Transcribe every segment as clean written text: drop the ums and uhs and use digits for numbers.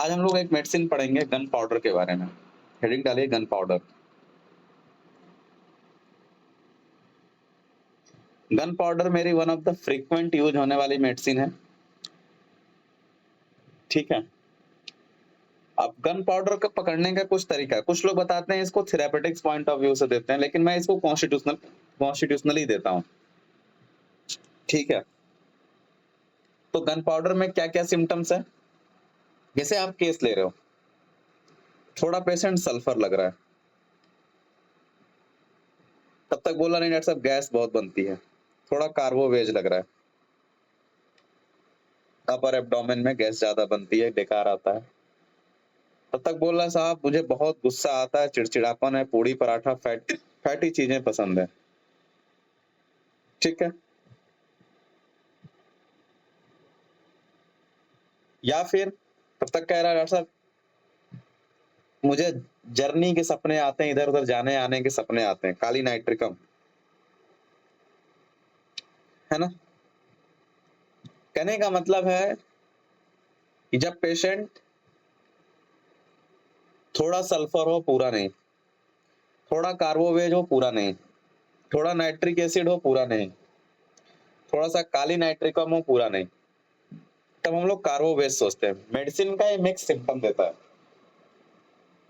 आज हम लोग एक मेडिसिन पढ़ेंगे गन पाउडर के बारे में। हेडिंग डालिए गन पाउडर। गन पाउडर मेरी one of the frequent use होने वाली मेडिसिन है। ठीक है। अब गन पाउडर को पकड़ने का कुछ तरीका है। कुछ लोग बताते हैं इसको थेरापेटिक्स पॉइंट ऑफ व्यू से देते हैं, लेकिन मैं इसको कॉन्स्टिट्यूशनली देता हूं। ठीक है। तो गन पाउडर में क्या क्या सिम्टम्स है? जैसे आप केस ले रहे हो, थोड़ा पेशेंट सल्फर लग रहा है, तब तक बोला नहीं डॉक्टर साहब गैस बहुत बनती है, थोड़ा कार्बोवेज लग रहा है, अपर एब्डोमेन में गैस ज्यादा बनती है, डकार आता है, तब तक बोल रहा है साहब मुझे बहुत गुस्सा आता है, चिड़चिड़ापन है, पूड़ी पराठा फैटी चीजें पसंद है। ठीक है। या फिर तब तक कह रहा है डॉक्टर साहब मुझे जर्नी के सपने आते हैं, इधर उधर जाने आने के सपने आते हैं, काली नाइट्रिकम है ना। कहने का मतलब है कि जब पेशेंट थोड़ा सल्फर हो पूरा नहीं, थोड़ा कार्बोवेज हो पूरा नहीं, थोड़ा नाइट्रिक एसिड हो पूरा नहीं, थोड़ा सा काली नाइट्रिकम हो पूरा नहीं, तब हम लोग कार्बोवेज सोचते हैं। मेडिसिन का ये मिक्स सिम्टम देता है।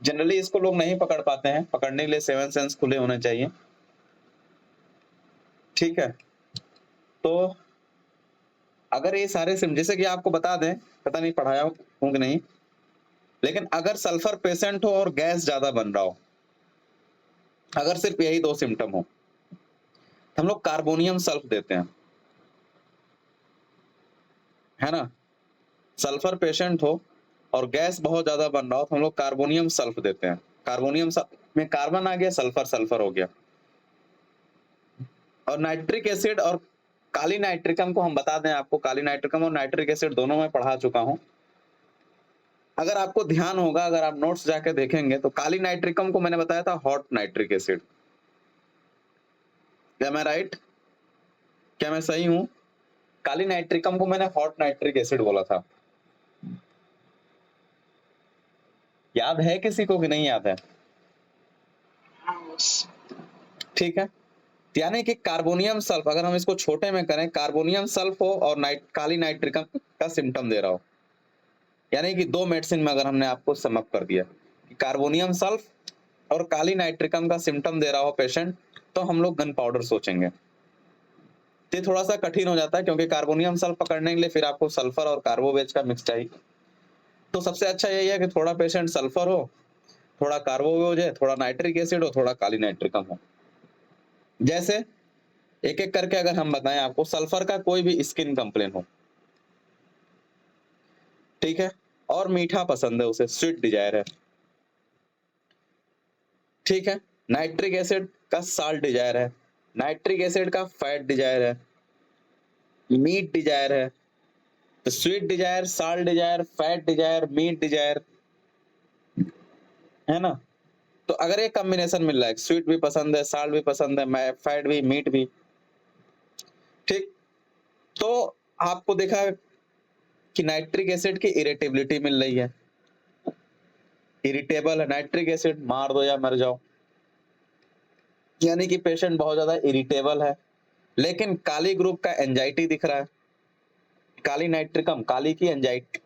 जनरली इसको लोग नहीं पकड़ पाते हैं, पकड़ने के लिए सेवन सेंस खुले होने चाहिए। ठीक है। तो अगर ये सारे सिम्टम, जैसे कि आपको बता दें, पता नहीं पढ़ाया हूं कि नहीं, लेकिन अगर सल्फर पेशेंट हो और गैस ज्यादा बन रहा हो, अगर सिर्फ यही दो सिम्टम हो, हम लोग कार्बोनियम सल्फ देते हैं, है ना। सल्फर पेशेंट हो और गैस बहुत ज्यादा बन रहा हो तो हम लोग कार्बोनियम सल्फ देते हैं। कार्बोनियम में कार्बन आ गया, सल्फर सल्फर हो गया। और नाइट्रिक एसिड और काली नाइट्रिकम को हम बता दें आपको, काली नाइट्रिकम और नाइट्रिक एसिड दोनों में पढ़ा चुका हूं। अगर आपको ध्यान होगा, अगर आप नोट्स जाके देखेंगे तो काली नाइट्रिकम को मैंने बताया था हॉट नाइट्रिक एसिड। क्या मैं राइट? क्या मैं सही हूं? काली नाइट्रिकम को मैंने हॉट नाइट्रिक एसिड बोला था। याद है किसी को कि नहीं याद है? ठीक है। यानी कि कार्बोनियम सल्फ, अगर हम इसको छोटे में करें, कार्बोनियम सल्फ हो और काली नाइट्रिकम का सिम्टम दे रहा हो, यानी कि दो मेडिसिन में अगर हमने आपको समअप कर दिया कि कार्बोनियम सल्फ और काली नाइट्रिकम का सिम्टम दे रहा हो पेशेंट, तो हम लोग गन पाउडर सोचेंगे। ये थोड़ा सा कठिन हो जाता है क्योंकि कार्बोनियम सल्फ पकड़ने के लिए फिर आपको सल्फर और कार्बोवेज का मिक्स चाहिए। तो सबसे अच्छा यही है कि थोड़ा पेशेंट सल्फर हो, थोड़ा कार्बोवेज है, थोड़ा नाइट्रिक एसिड हो, थोड़ा काली नाइट्रिकम हो। जैसे एक एक करके अगर हम बताएं आपको, सल्फर का कोई भी स्किन कंप्लेन हो, ठीक है, और मीठा पसंद है उसे, स्वीट डिजायर है, ठीक है। नाइट्रिक एसिड का साल्ट डिजायर है, नाइट्रिक एसिड का फैट डिजायर है, मीट डिजायर है। तो sweet desire, salt desire, fat desire, meat desire, है ना। तो अगर ये कॉम्बिनेशन मिल रहा है, स्वीट भी पसंद है, साल्ट भी पसंद है, फैट भी, मीट भी, ठीक, तो आपको देखा कि नाइट्रिक एसिड की इरिटेबिलिटी मिल रही है, इरिटेबल है नाइट्रिक एसिड, मार दो या मर जाओ, यानी कि पेशेंट बहुत ज्यादा इरिटेबल है। लेकिन काली ग्रुप का एंजाइटी दिख रहा है, काली नाइट्रिकम, काली की एंजाइटी,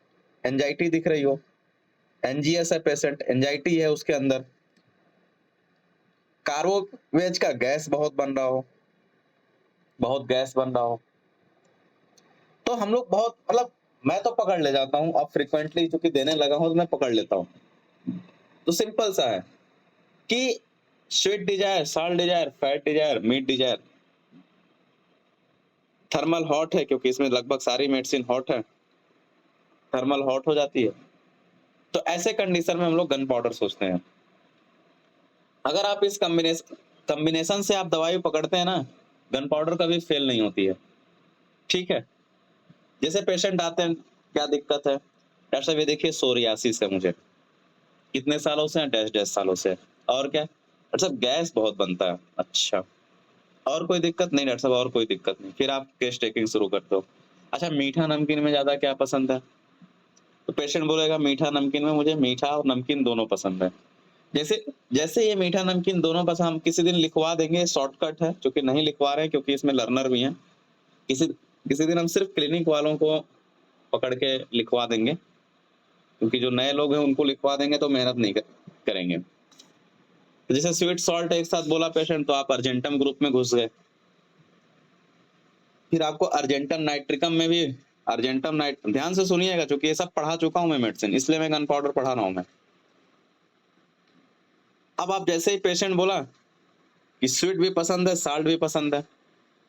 एंजाइटी दिख रही हो, एनजीएस है पेशेंट, एंजाइटी है उसके अंदर, कार्बोवेज का गैस बहुत बन रहा हो, बहुत गैस बन रहा हो, तो हम लोग बहुत, मतलब मैं तो पकड़ ले जाता हूं, अब फ्रिक्वेंटली चूंकि देने लगा हूं तो मैं पकड़ लेता हूं। तो सिंपल सा है कि sweet desire, salt desire, fat desire, meat desire, thermal hot है क्योंकि इसमें लगभग सारी मेडिसिन हॉट है, थर्मल हॉट हो जाती है। तो ऐसे कंडीशन में हम लोग गन पाउडर सोचते हैं। अगर आप इस कॉम्बिनेशन से आप दवाई पकड़ते हैं ना, गन पाउडर कभी फेल नहीं होती है। ठीक है। जैसे पेशेंट आते हैं, क्या दिक्कत है डॉक्टर साहब? ये देखिए सोरियासिस है मुझे, कितने सालों से? 10 सालों से। और क्या डॉक्टर साहब? गैस बहुत बनता है। अच्छा, और कोई दिक्कत नहीं डॉक्टर साहब? और कोई दिक्कत नहीं। फिर आप केस टेकिंग शुरू करते हो। अच्छा, मीठा नमकीन में ज्यादा क्या पसंद है? तो पेशेंट बोलेगा मीठा नमकीन में मुझे मीठा और नमकीन दोनों पसंद है। जैसे जैसे ये मीठा नमकीन दोनों पसंद, हम किसी दिन लिखवा देंगे, शॉर्टकट है, क्योंकि नहीं लिखवा रहे हैं क्योंकि इसमें लर्नर भी हैं। किसी किसी दिन हम सिर्फ क्लिनिक वालों को पकड़ के लिखवा देंगे, क्योंकि जो नए लोग हैं उनको लिखवा देंगे तो मेहनत नहीं करेंगे। तो जैसे स्वीट सॉल्ट एक साथ बोला पेशेंट, तो आप अर्जेंटम ग्रुप में घुस गए। फिर आपको अर्जेंटम नाइट्रिकम में भी, अर्जेंटम नाइट, ध्यान से सुनिएगा क्योंकि ये सब पढ़ा चुका हूं मैं मेडिसिन, इसलिए मैं गन पाउडर पढ़ा रहा हूं मैं। अब आप जैसे ही पेशेंट बोला कि स्वीट भी पसंद है, साल्ट भी पसंद है,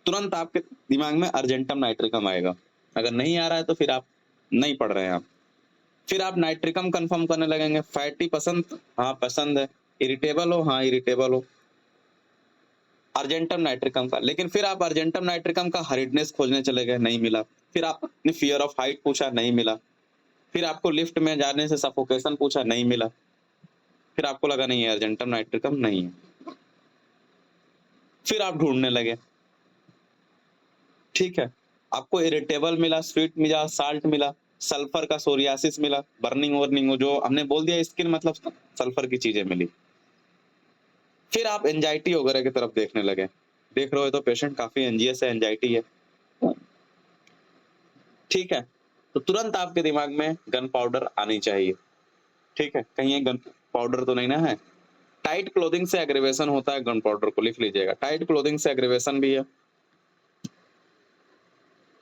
तुरंत आपके दिमाग में अर्जेंटम नाइट्रिकम आएगा। अगर नहीं आ रहा है तो फिर आप नहीं पढ़ रहे हैं आप। फिर आप नाइट्रिकम कंफर्म करने लगेंगे। फैटी पसंद, हाँ पसंद है। इरिटेबल हो, हाँ इरिटेबल हो। अर्जेंटम नाइट्रिकम का, लेकिन फिर आप अर्जेंटम नाइट्रिकम का हरिडनेस खोजने चले गए, नहीं मिला। फिर आपने फियर ऑफ हाइट पूछा, नहीं मिला। फिर आपको लिफ्ट में जाने से सफोकेशन पूछा, नहीं मिला। फिर आपको लगा नहीं है अर्जेंटम नाइट्रिकम नहीं है। फिर आप ढूंढने लगे, ठीक है, आपको इरिटेबल मिला, स्वीट मिला, साल्ट मिला, सल्फर का सोरियासिस मिला, बर्निंग वर्निंग जो हमने बोल दिया स्किन मतलब सल्फर की चीजें मिली। फिर आप एंजाइटी वगैरह की तरफ देखने लगे। देख रहे हो तो पेशेंट काफी एंजियस है, एंजाइटी है, ठीक है, तो तुरंत आपके दिमाग में गन पाउडर आनी चाहिए। ठीक है, कहीं ये गन पाउडर तो नहीं ना है। टाइट क्लोथिंग से एग्रीवेशन होता है, गन पाउडर को लिख लीजिएगा, टाइट क्लोथिंग से एग्रीवेशन भी है।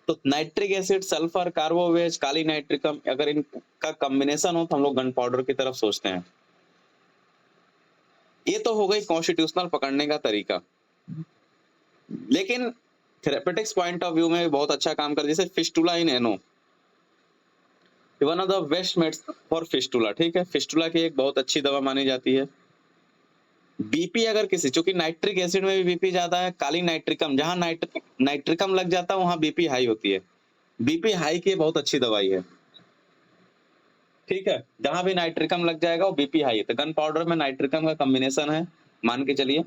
तो नाइट्रिक एसिड, सल्फर, कार्बोवेज, काली नाइट्रिकम, अगर इनका कॉम्बिनेशन हो तो हम लोग गन पाउडर की तरफ सोचते हैं। ये तो हो गई कॉन्स्टिट्यूशनल पकड़ने का तरीका, लेकिन थेरेपेटिक्स पॉइंट ऑफ व्यू में बहुत अच्छा काम कर, जैसे fistula in ano, one of the best medicine for fistula. ठीक है, फिस्टुला की एक बहुत अच्छी दवा मानी जाती है। बीपी अगर किसी, चूंकि नाइट्रिक एसिड में भी बीपी ज्यादा है, काली नाइट्रिकम, जहां नाइट्रिकम लग जाता है वहां बीपी हाई होती है। बीपी हाई की बहुत अच्छी दवाई है। ठीक है, जहां भी नाइट्रिकम लग जाएगा वो बीपी हाई है। तो गन पाउडर में नाइट्रिकम का कॉम्बिनेशन है, मान के चलिए।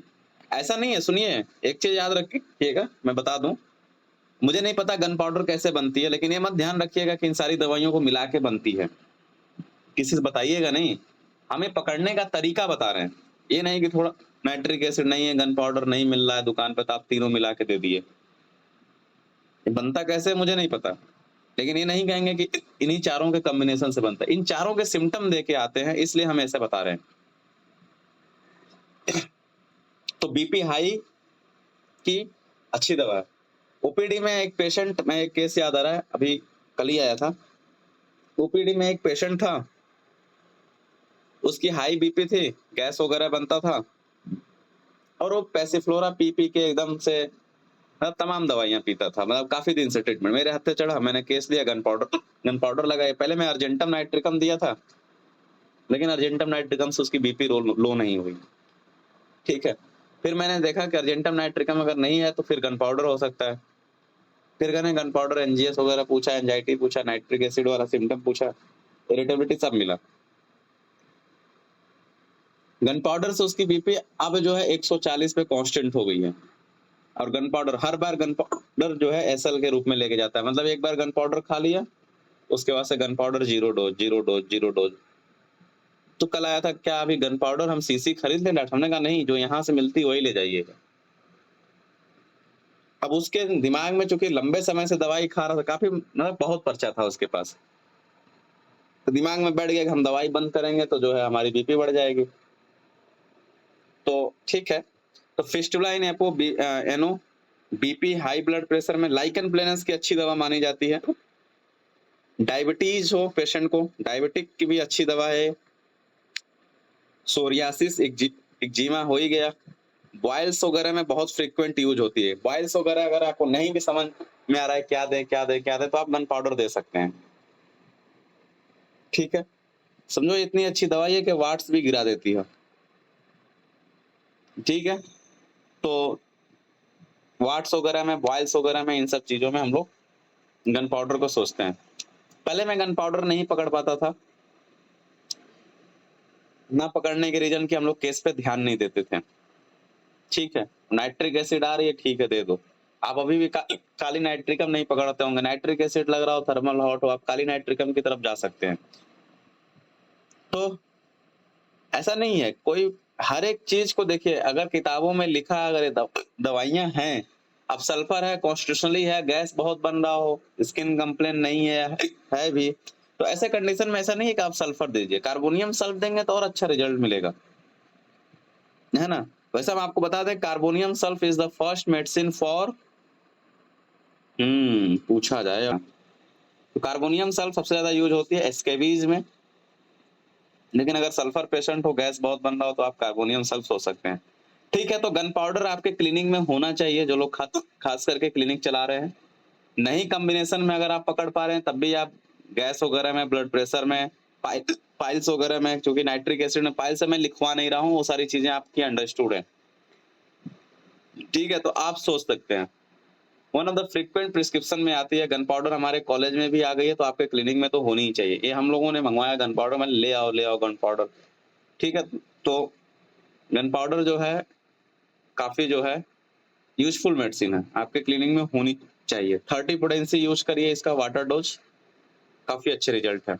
ऐसा नहीं है, सुनिए एक चीज याद रखिएगा, मैं बता दूं, मुझे नहीं पता गन पाउडर कैसे बनती है, लेकिन ये मत ध्यान रखिएगा कि इन सारी दवाइयों को मिला के बनती है, किसी से बताइएगा नहीं। हमें पकड़ने का तरीका बता रहे हैं, ये नहीं कि थोड़ा नाइट्रिक एसिड नहीं है, गन पाउडर नहीं मिल रहा है दुकान पे तो आप तीनों मिला के दे दिए। ये बनता कैसे मुझे नहीं पता, लेकिन ये नहीं कहेंगे कि इन्हीं चारों के कॉम्बिनेशन से बनता है। इन चारों के सिम्टम देके आते हैं, इसलिए हम ऐसे बता रहे हैं। तो बीपी हाई की अच्छी दवा है। ओपीडी में एक पेशेंट, मैं एक केस याद आ रहा है, अभी कल ही आया था। ओपीडी में एक पेशेंट था, उसकी हाई बीपी थी, गैस वगैरह बनता था, और वो पैसिफ्लोरा पी पी के एकदम से तमाम दवाइयां पीता था, मतलब काफी दिन से ट्रीटमेंट मेरे हत्थे चढ़ा। मैंने केस लिया, गन पाउडर लगाया। पहले मैं अर्जेंटम नाइट्रिकम दिया था, लेकिन अर्जेंटम नाइट्रिकम से उसकी बीपी लो नहीं हुई। ठीक है, फिर मैंने देखा कि अर्जेंटम नाइट्रिकम अगर नहीं है तो फिर गन पाउडर हो सकता है। फिर मैंने गन पाउडर, एनजीएस वगैरह पूछा, एंजाइटी पूछा, नाइट्रिक एसिड वाला सिम्टम पूछा, इरिटेबिलिटी सब मिला। गन पाउडर से उसकी बीपी अब जो है 140 पे कांस्टेंट हो गई है। और गन पाउडर, हर बार गन पाउडर जो है एसएल के रूप में लेके जाता है, मतलब एक बार गन पाउडर खा लिया, उसके बाद से gun powder 0 dose 0 dose 0 dose. तो कल आया था, क्या अभी गन पाउडर हम सीसी खरीद लें डॉक्टर? हमने कहा नहीं, जो यहाँ से मिलती वही ले जाइएगा। अब उसके दिमाग में चूंकि लंबे समय से दवाई खा रहा था, काफी मतलब बहुत पर्चा था उसके पास, तो दिमाग में बैठ गया कि हम दवाई बंद करेंगे तो जो है हमारी बीपी बढ़ जाएगी। तो ठीक है, तो fistula in I know, BP, high blood pressure में लाइकन प्लेनस की अच्छी दवा मानी जाती है। डायबिटीज हो पेशेंट को, डायबिटिक की भी अच्छी दवा है। सोरियासिस, एक्जिमा हो ही गया। बॉयल्स वगैरह में बहुत फ्रीक्वेंट यूज होती है। बॉयल्स वगैरह अगर आपको नहीं भी समझ में आ रहा है क्या दे क्या दे क्या दे, तो आप गन पाउडर दे सकते हैं। ठीक है, समझो इतनी अच्छी दवाई है कि वाट्स भी गिरा देती है। ठीक है, तो वाट्स वगैरह में, बॉयल्स वगैरह में, इन सब चीजों में हम लोग गन पाउडर को सोचते हैं। पहले मैं गन पाउडर नहीं पकड़ पाता था, ना पकड़ने के रीजन कि हम लोग केस पे ध्यान नहीं देते थे। ठीक है, नाइट्रिक एसिड आ रही है, ठीक है दे दो। आप अभी भी काली नाइट्रिकम नहीं पकड़ते होंगे, नाइट्रिक एसिड लग रहा हो, थर्मल हॉट हो, आप काली नाइट्रिकम की तरफ जा सकते हैं। तो ऐसा नहीं है, कोई हर एक चीज़ को देखिए, अगर किताबों में लिखा अगर ये दवाइयाँ हैं, अब सल्फर है, कॉन्स्टिट्यूशनली है, गैस बहुत बन रहा हो, स्किन कंप्लेन नहीं है भी, तो ऐसे कंडीशन में ऐसा नहीं है कि आप सल्फर दीजिए, कार्बोनियम सल्फ देंगे तो और अच्छा रिजल्ट मिलेगा, है ना? वैसे हम आपको बता दें, carbonium sulph is the first medicine for पूछा जाए, तो कार्बोनियम सल्फ सबसे ज़्यादा यूज़ होती है एस्केबीज़ में, लेकिन अगर सल्फर पेशेंट हो, गैस बहुत बन रहा हो, तो आप कार्बोनियम सल्फ सोच सकते हैं। ठीक है, तो गन पाउडर आपके क्लिनिक में होना चाहिए, जो लोग खास करके क्लिनिक चला रहे हैं। नहीं कॉम्बिनेशन में अगर आप पकड़ पा रहे हैं, तब भी आप गैस वगैरह में, ब्लड प्रेशर में, पाइल्स वगैरह में, क्योंकि नाइट्रिक एसिड में पाइल्स मैं लिखवा नहीं रहा हूँ, वो सारी चीज़ें आपकी अंडरस्टूड हैं। ठीक है, तो आप सोच सकते हैं। One of the frequent prescription में आती है, गन पाउडर हमारे कॉलेज में भी आ गई है, तो आपके क्लिनिक में तो होनी ही चाहिए। ये हम लोगों ने मंगवाया गन पाउडर, मैंने ले आओ गन पाउडर। ठीक है, तो गन पाउडर जो है, काफ़ी जो है यूज़फुल मेडिसिन है, आपके क्लिनिक में होनी चाहिए। 30 पोटेंसी यूज़ करिए इसका वाटर डोज़, काफ़ी अच्छे रिजल्ट है।